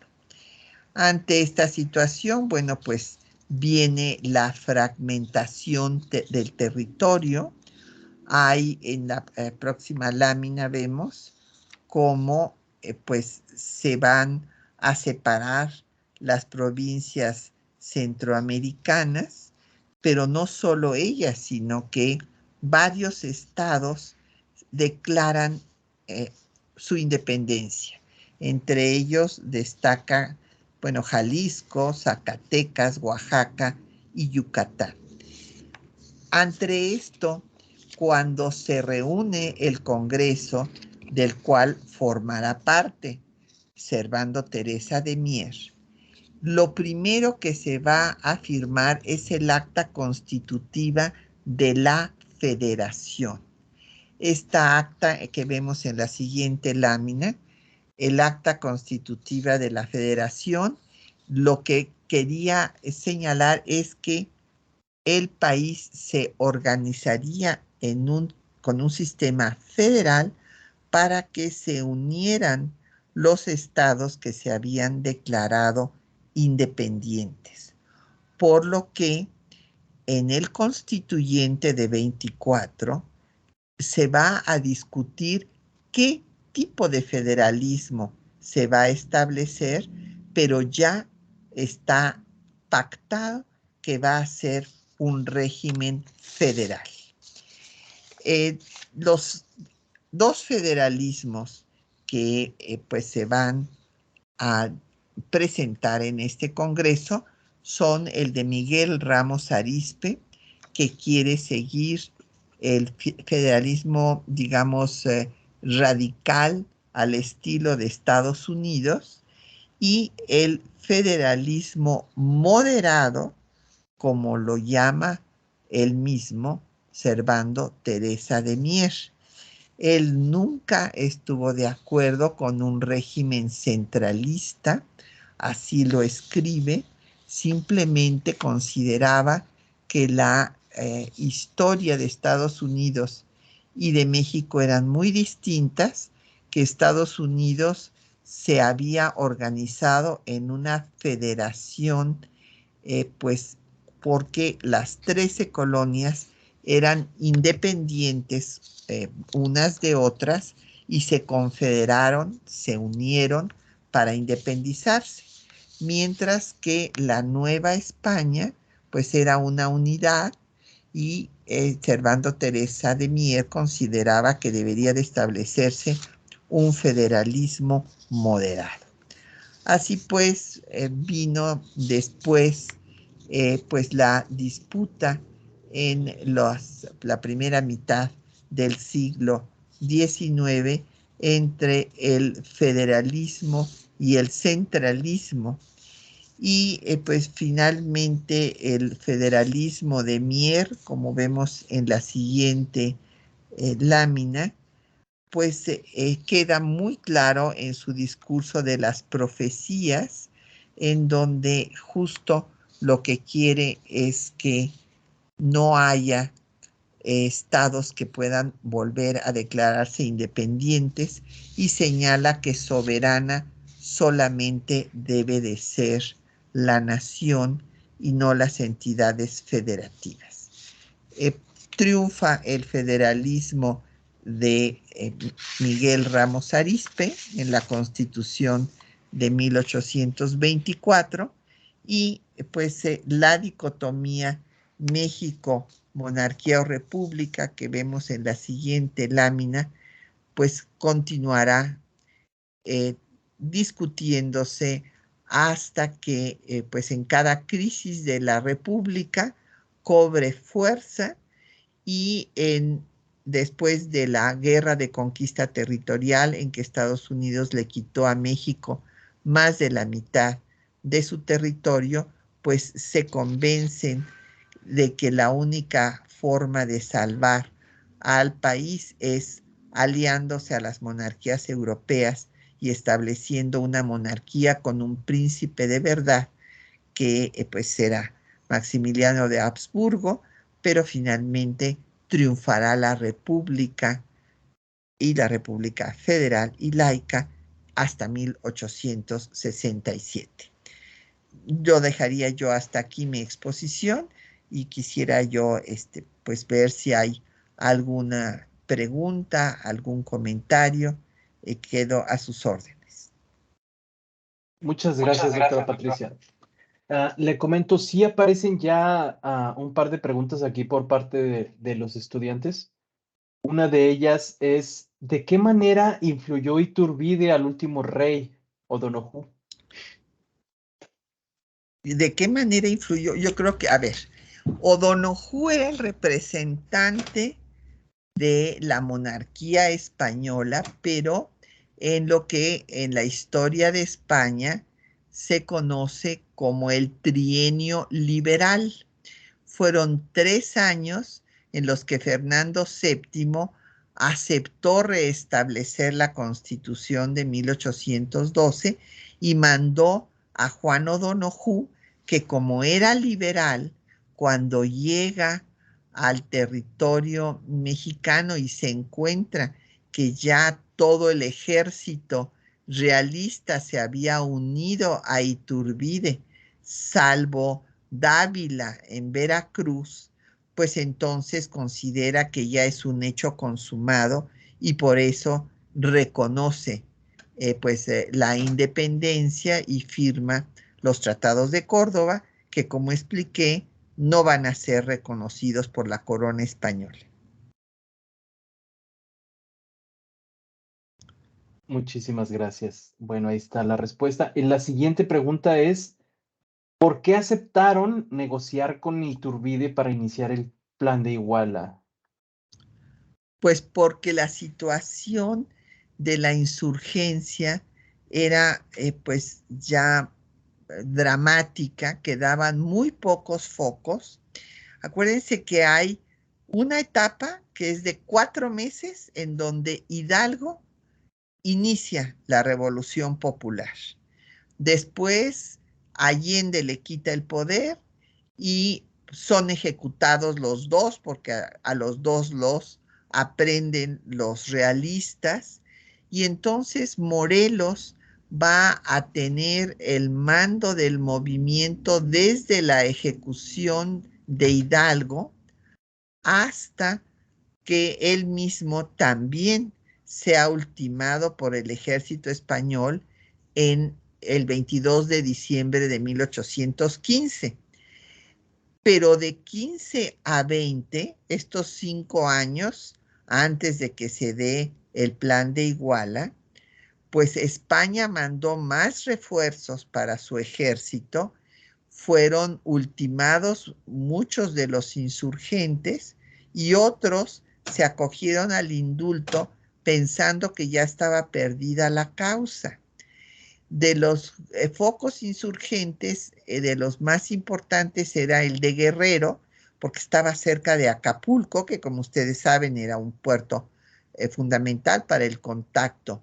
[SPEAKER 2] Ante esta situación, bueno, pues viene la fragmentación del territorio. Hay en la próxima lámina vemos cómo pues se van a separar las provincias centroamericanas, pero no solo ellas, sino que varios estados declaran su independencia. Entre ellos destaca, bueno, Jalisco, Zacatecas, Oaxaca y Yucatán. Ante esto, cuando se reúne el Congreso, del cual formará parte Servando Teresa de Mier, lo primero que se va a firmar es el acta constitutiva de la Federación. Esta acta que vemos en la siguiente lámina, el acta constitutiva de la Federación, lo que quería señalar es que el país se organizaría con un sistema federal para que se unieran los estados que se habían declarado independientes. Por lo que en el constituyente de 24 se va a discutir qué tipo de federalismo se va a establecer, pero ya está pactado que va a ser un régimen federal. Los dos federalismos que pues se van a presentar en este Congreso son el de Miguel Ramos Arizpe, que quiere seguir el federalismo, digamos, radical al estilo de Estados Unidos, y el federalismo moderado como lo llama el mismo Servando Teresa de Mier. Él nunca estuvo de acuerdo con un régimen centralista, así lo escribe, simplemente consideraba que la historia de Estados Unidos y de México eran muy distintas, que Estados Unidos se había organizado en una federación, pues porque las 13 colonias eran independientes unas de otras y se confederaron, se unieron para independizarse, mientras que la Nueva España pues era una unidad y Servando Teresa de Mier consideraba que debería de establecerse un federalismo moderado. Así pues, vino después pues la disputa en la primera mitad del siglo XIX entre el federalismo y el centralismo. Y pues finalmente el federalismo de Mier, como vemos en la siguiente lámina, pues queda muy claro en su discurso de las profecías, en donde justo lo que quiere es que no haya estados que puedan volver a declararse independientes y señala que soberana solamente debe de ser la nación y no las entidades federativas. Triunfa el federalismo de Miguel Ramos Arizpe en la Constitución de 1824 y pues la dicotomía México, monarquía o república que vemos en la siguiente lámina, pues continuará discutiéndose hasta que pues en cada crisis de la república cobre fuerza y después de la guerra de conquista territorial en que Estados Unidos le quitó a México más de la mitad de su territorio, pues se convencen de que la única forma de salvar al país es aliándose a las monarquías europeas y estableciendo una monarquía con un príncipe de verdad que pues será Maximiliano de Habsburgo, pero finalmente triunfará la República y la República Federal y laica hasta 1867. Yo dejaría yo hasta aquí mi exposición y quisiera yo pues ver si hay alguna pregunta, algún comentario. Quedo a sus órdenes.
[SPEAKER 1] Muchas gracias, doctora Patricia. Le comento, sí aparecen ya un par de preguntas aquí por parte de los estudiantes. Una de ellas es, ¿de qué manera influyó Iturbide al último rey, O'Donoghue?
[SPEAKER 2] ¿De qué manera influyó? Yo creo que, a ver, O'Donoghue era el representante de la monarquía española, pero en lo que en la historia de España se conoce como el trienio liberal. Fueron 3 años en los que Fernando VII aceptó restablecer la Constitución de 1812 y mandó a Juan O'Donoghue, que como era liberal, cuando llega al territorio mexicano y se encuentra que ya todo el ejército realista se había unido a Iturbide, salvo Dávila en Veracruz, pues entonces considera que ya es un hecho consumado y por eso reconoce la independencia y firma los tratados de Córdoba, que como expliqué, no van a ser reconocidos por la corona española.
[SPEAKER 1] Muchísimas gracias. Bueno, ahí está la respuesta. Y la siguiente pregunta es, ¿por qué aceptaron negociar con Iturbide para iniciar el plan de Iguala?
[SPEAKER 2] Pues porque la situación de la insurgencia era pues ya dramática, quedaban muy pocos focos. Acuérdense que hay una etapa que es de 4 meses en donde Hidalgo inicia la Revolución Popular. Después Allende le quita el poder y son ejecutados los dos, porque a los dos los aprenden los realistas, y entonces Morelos va a tener el mando del movimiento desde la ejecución de Hidalgo hasta que él mismo también sea ultimado por el ejército español en el 22 de diciembre de 1815. Pero de 15 a 20, estos 5 años antes de que se dé el plan de Iguala, pues España mandó más refuerzos para su ejército, fueron ultimados muchos de los insurgentes y otros se acogieron al indulto pensando que ya estaba perdida la causa. De los focos insurgentes, de los más importantes era el de Guerrero, porque estaba cerca de Acapulco, que como ustedes saben era un puerto fundamental para el contacto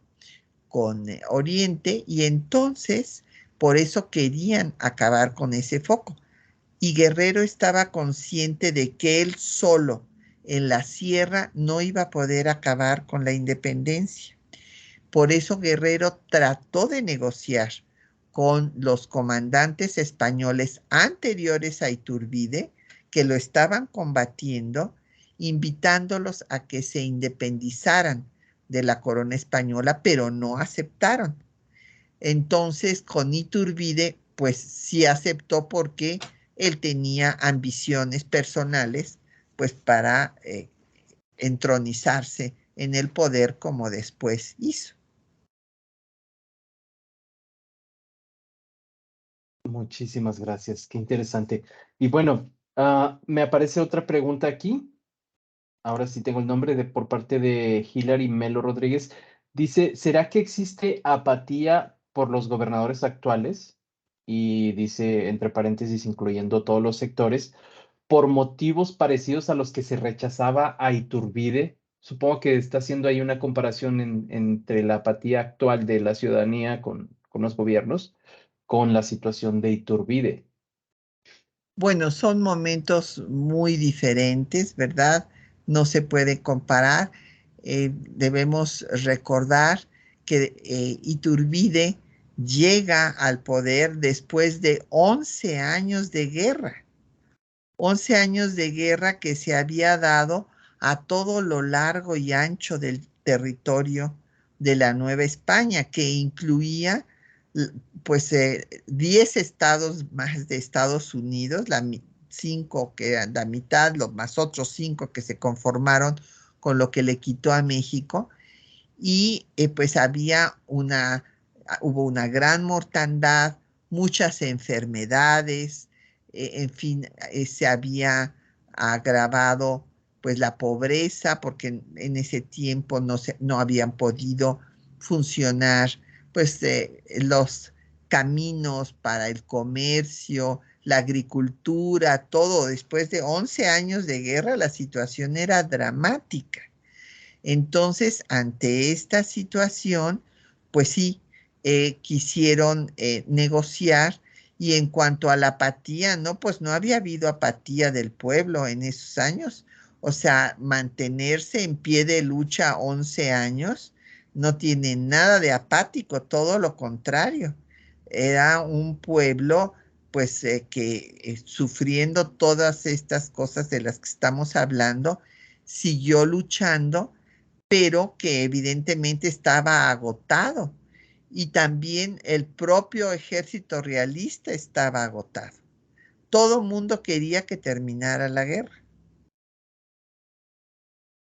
[SPEAKER 2] con Oriente, y entonces por eso querían acabar con ese foco. Y Guerrero estaba consciente de que él solo en la sierra no iba a poder acabar con la independencia. Por eso Guerrero trató de negociar con los comandantes españoles anteriores a Iturbide, que lo estaban combatiendo, invitándolos a que se independizaran de la corona española, pero no aceptaron. Entonces, con Iturbide, pues sí aceptó porque él tenía ambiciones personales, pues para entronizarse en el poder como después hizo.
[SPEAKER 1] Muchísimas gracias, qué interesante. Y bueno, me aparece otra pregunta aquí. Ahora sí tengo el nombre por parte de Hilary Melo Rodríguez. Dice, ¿será que existe apatía por los gobernadores actuales? Y dice, entre paréntesis, incluyendo todos los sectores, por motivos parecidos a los que se rechazaba a Iturbide. Supongo que está haciendo ahí una comparación entre la apatía actual de la ciudadanía con los gobiernos con la situación de Iturbide.
[SPEAKER 2] Bueno, son momentos muy diferentes, ¿verdad? No se puede comparar. Debemos recordar que Iturbide llega al poder después de 11 años de guerra. 11 años de guerra que se había dado a todo lo largo y ancho del territorio de la Nueva España, que incluía pues 10 estados más de Estados Unidos, 5 que eran la mitad, los más otros 5 que se conformaron con lo que le quitó a México, y pues hubo una gran mortandad, muchas enfermedades, en fin, se había agravado pues la pobreza porque en ese tiempo no habían podido funcionar pues los caminos para el comercio, la agricultura, todo. Después de 11 años de guerra, la situación era dramática. Entonces, ante esta situación, pues sí, quisieron negociar, y en cuanto a la apatía, no, pues no había habido apatía del pueblo en esos años. O sea, mantenerse en pie de lucha 11 años no tiene nada de apático, todo lo contrario. Era un pueblo pues que sufriendo todas estas cosas de las que estamos hablando, siguió luchando, pero que evidentemente estaba agotado. Y también el propio ejército realista estaba agotado. Todo mundo quería que terminara la guerra.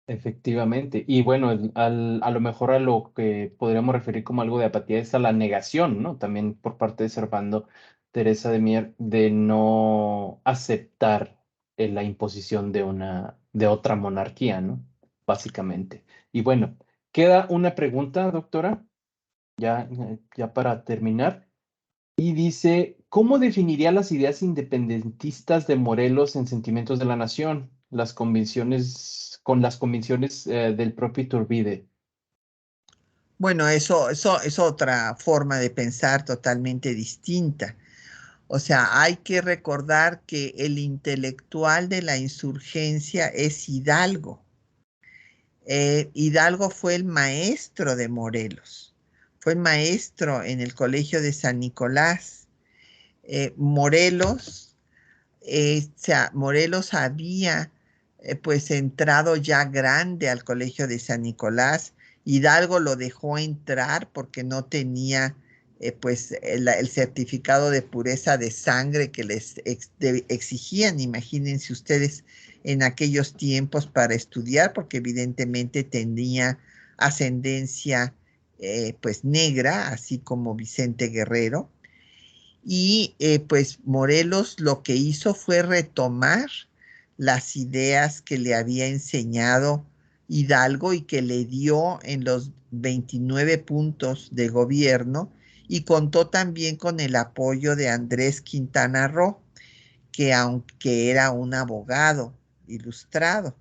[SPEAKER 1] Efectivamente. Y bueno, a lo mejor a lo que podríamos referir como algo de apatía es a la negación, ¿no? También por parte de Servando Teresa de Mier de no aceptar la imposición de otra monarquía, ¿no? Básicamente. Y bueno, queda una pregunta, doctora, ya para terminar. Y dice, ¿Cómo definiría las ideas independentistas de Morelos en Sentimientos de la Nación? Con las convicciones del propio Iturbide.
[SPEAKER 2] Bueno, eso es otra forma de pensar totalmente distinta. O sea, hay que recordar que el intelectual de la insurgencia es Hidalgo. Hidalgo fue el maestro de Morelos, fue el maestro en el Colegio de San Nicolás. Morelos, o sea, Morelos había pues entrado ya grande al Colegio de San Nicolás. Hidalgo lo dejó entrar porque no tenía pues el certificado de pureza de sangre que les exigían, imagínense ustedes, en aquellos tiempos para estudiar, porque evidentemente tenía ascendencia pues negra, así como Vicente Guerrero. Y pues Morelos lo que hizo fue retomar las ideas que le había enseñado Hidalgo y que le dio en los 29 puntos de gobierno, y contó también con el apoyo de Andrés Quintana Roo, que aunque era un abogado ilustrado.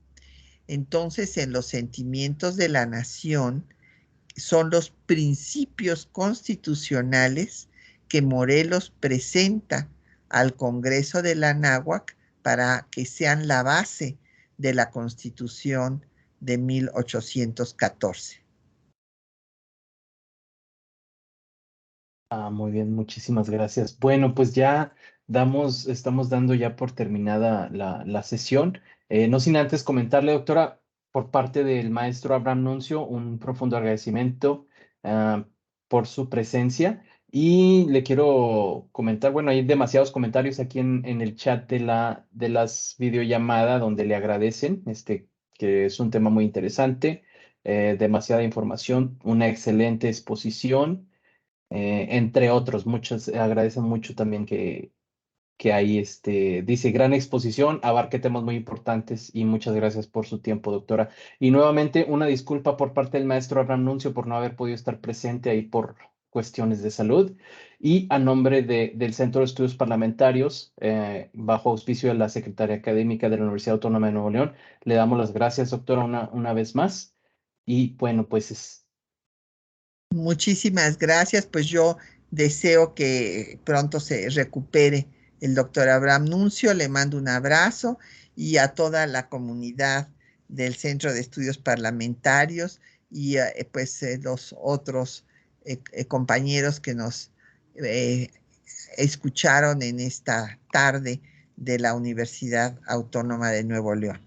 [SPEAKER 2] Entonces, en los Sentimientos de la Nación, son los principios constitucionales que Morelos presenta al Congreso de la Anáhuac para que sean la base de la Constitución de 1814.
[SPEAKER 1] Muy bien, muchísimas gracias. Bueno, pues ya estamos dando ya por terminada la sesión. No sin antes comentarle, doctora, por parte del maestro Abraham Nuncio, un profundo agradecimiento ah, por su presencia. Y le quiero comentar, bueno, hay demasiados comentarios aquí en el chat de las videollamadas donde le agradecen, que es un tema muy interesante, demasiada información, una excelente exposición, entre otros. Muchos agradecen mucho también que hay, dice, gran exposición, abarque temas muy importantes y muchas gracias por su tiempo, doctora. Y nuevamente una disculpa por parte del maestro Abraham Nuncio por no haber podido estar presente ahí por cuestiones de salud. Y a nombre del Centro de Estudios Parlamentarios, bajo auspicio de la Secretaría Académica de la Universidad Autónoma de Nuevo León, le damos las gracias, doctora, una vez más. Y bueno, pues
[SPEAKER 2] Muchísimas gracias, pues yo deseo que pronto se recupere el doctor Abraham Nuncio, le mando un abrazo, y a toda la comunidad del Centro de Estudios Parlamentarios, y pues los otros compañeros que nos eh, escucharon en esta tarde de la Universidad Autónoma de Nuevo León,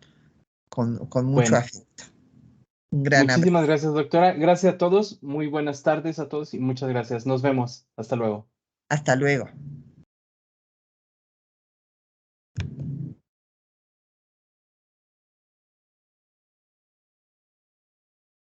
[SPEAKER 2] con mucho
[SPEAKER 1] bueno.
[SPEAKER 2] afecto. Un gran abrazo.
[SPEAKER 1] Muchísimas gracias, doctora. Gracias a todos. Muy buenas tardes a todos y muchas gracias. Nos vemos. Hasta luego.
[SPEAKER 2] Hasta luego.